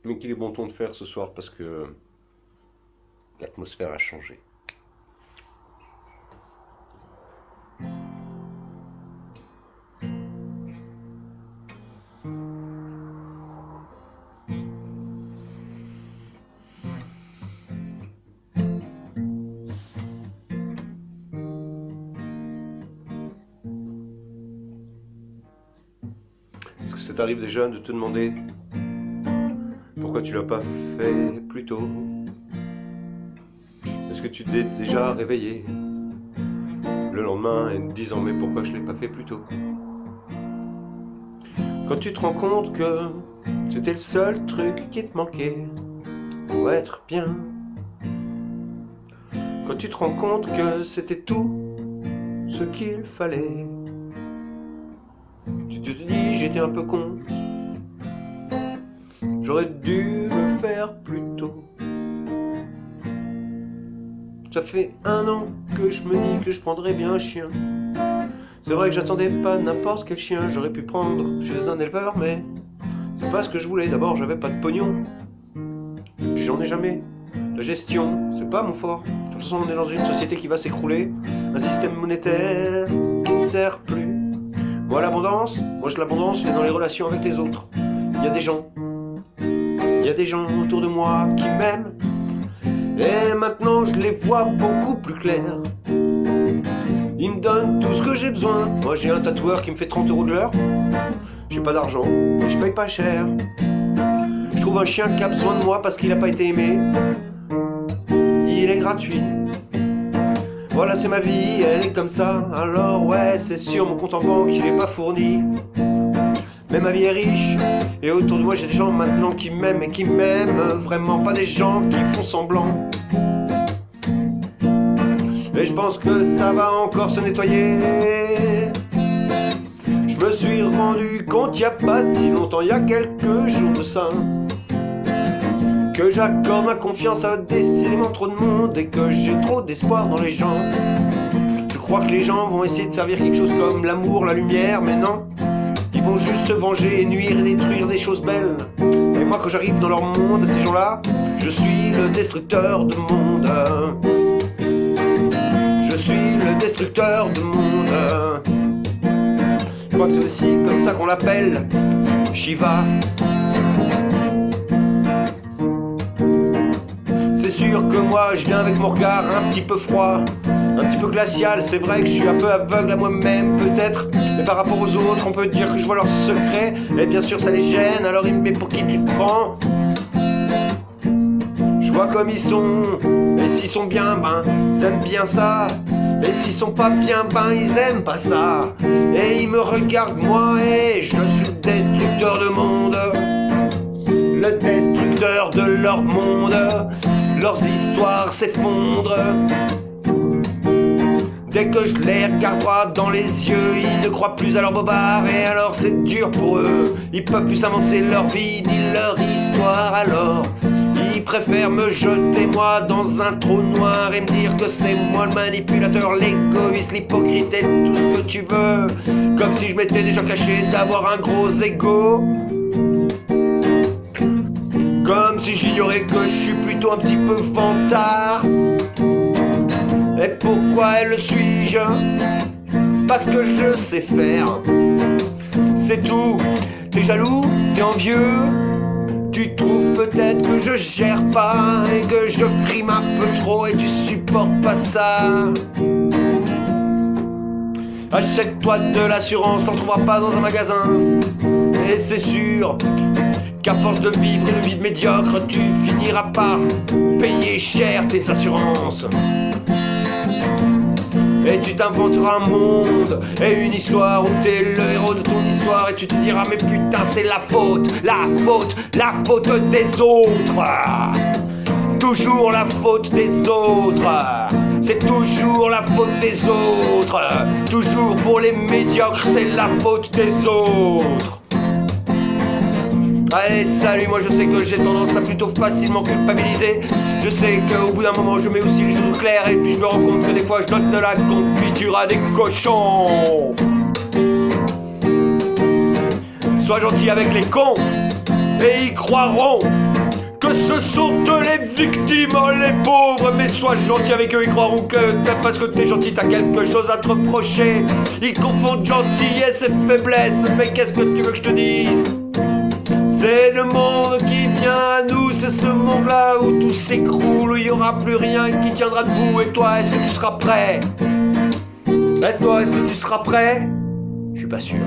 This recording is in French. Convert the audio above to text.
mais qu'il est bon ton de faire ce soir parce que l'atmosphère a changé. Est-ce que ça t'arrive déjà de te demander pourquoi tu l'as pas fait plus tôt? Est-ce que tu t'es déjà réveillé le lendemain et te disant mais pourquoi je l'ai pas fait plus tôt? Quand tu te rends compte que c'était le seul truc qui te manquait pour être bien. Quand tu te rends compte que c'était tout ce qu'il fallait. Tu te dis j'étais un peu con, j'aurais dû le faire plus tôt. Ça fait 1 an que je me dis que je prendrais bien un chien. C'est vrai que j'attendais pas n'importe quel chien, j'aurais pu prendre chez un éleveur, mais c'est pas ce que je voulais. D'abord j'avais pas de pognon, et puis j'en ai jamais. La gestion, c'est pas mon fort. De toute façon on est dans une société qui va s'écrouler, un système monétaire qui ne sert plus. Moi l'abondance, l'abondance c'est dans les relations avec les autres. Il y a des gens autour de moi qui m'aiment. Et maintenant je les vois beaucoup plus clairs. Ils me donnent tout ce que j'ai besoin. Moi j'ai un tatoueur qui me fait 30 € de l'heure. J'ai pas d'argent, mais je paye pas cher. Je trouve un chien qui a besoin de moi parce qu'il a pas été aimé. Il est gratuit. Voilà c'est ma vie, elle est comme ça. Alors ouais c'est sûr mon compte en banque il est pas fourni. Mais ma vie est riche. Et autour de moi j'ai des gens maintenant qui m'aiment et qui m'aiment. Vraiment pas des gens qui font semblant. Et je pense que ça va encore se nettoyer. Je me suis rendu compte il y a pas si longtemps, il y a quelques jours de ça, que j'accorde ma confiance à décidément trop de monde et que j'ai trop d'espoir dans les gens. Je crois que les gens vont essayer de servir quelque chose comme l'amour, la lumière, mais non. Ils vont juste se venger et nuire et détruire des choses belles. Et moi quand j'arrive dans leur monde, ces gens-là, je suis le destructeur de monde. Je suis le destructeur de monde. Je crois que c'est aussi comme ça qu'on l'appelle, Shiva. C'est sûr que moi je viens avec mon regard un petit peu froid, un petit peu glacial. C'est vrai que je suis un peu aveugle à moi-même peut-être, mais par rapport aux autres on peut dire que je vois leurs secrets. Et bien sûr ça les gêne, alors ils me disent mais pour qui tu te prends? Je vois comme ils sont, et s'ils sont bien, ben ils aiment bien ça. Et s'ils sont pas bien, ben ils aiment pas ça. Et ils me regardent moi et je suis le destructeur de monde. Le destructeur de leur monde. Leurs histoires s'effondrent. Dès que je les regarde droit dans les yeux, ils ne croient plus à leur bobard. Et alors c'est dur pour eux. Ils peuvent plus inventer leur vie ni leur histoire. Alors ils préfèrent me jeter moi dans un trou noir et me dire que c'est moi le manipulateur, l'égoïste, l'hypocrite et tout ce que tu veux. Comme si je m'étais déjà caché d'avoir un gros ego. Comme si j'ignorais que je suis plutôt un petit peu vantard. Et pourquoi le suis-je? Parce que je sais faire. C'est tout. T'es jaloux? T'es envieux? Tu trouves peut-être que je gère pas et que je frime un peu trop et tu supportes pas ça. Achète-toi de l'assurance, t'en trouveras pas dans un magasin. Et c'est sûr qu'à force de vivre une vie de médiocre, tu finiras par payer cher tes assurances. Et tu t'inventeras un monde et une histoire où t'es le héros de ton histoire. Et tu te diras mais putain c'est la faute des autres. C'est toujours la faute des autres. C'est toujours la faute des autres. Toujours pour les médiocres c'est la faute des autres. Allez salut, moi je sais que j'ai tendance à plutôt facilement culpabiliser. Je sais qu'au bout d'un moment je mets aussi les choses au clair. Et puis je me rends compte que des fois je donne de la confiture à des cochons. Sois gentil avec les cons et ils croiront. ce sont eux les victimes, oh, les pauvres. Mais sois gentil avec eux, ils croiront que parce que t'es gentil t'as quelque chose à te reprocher. Ils confondent gentillesse et faiblesse, mais qu'est-ce que tu veux que je te dise? C'est le monde qui vient à nous, c'est ce monde-là où tout s'écroule, où il n'y aura plus rien qui tiendra debout. Et toi, est-ce que tu seras prêt? Et toi, est-ce que tu seras prêt? Je suis pas sûr.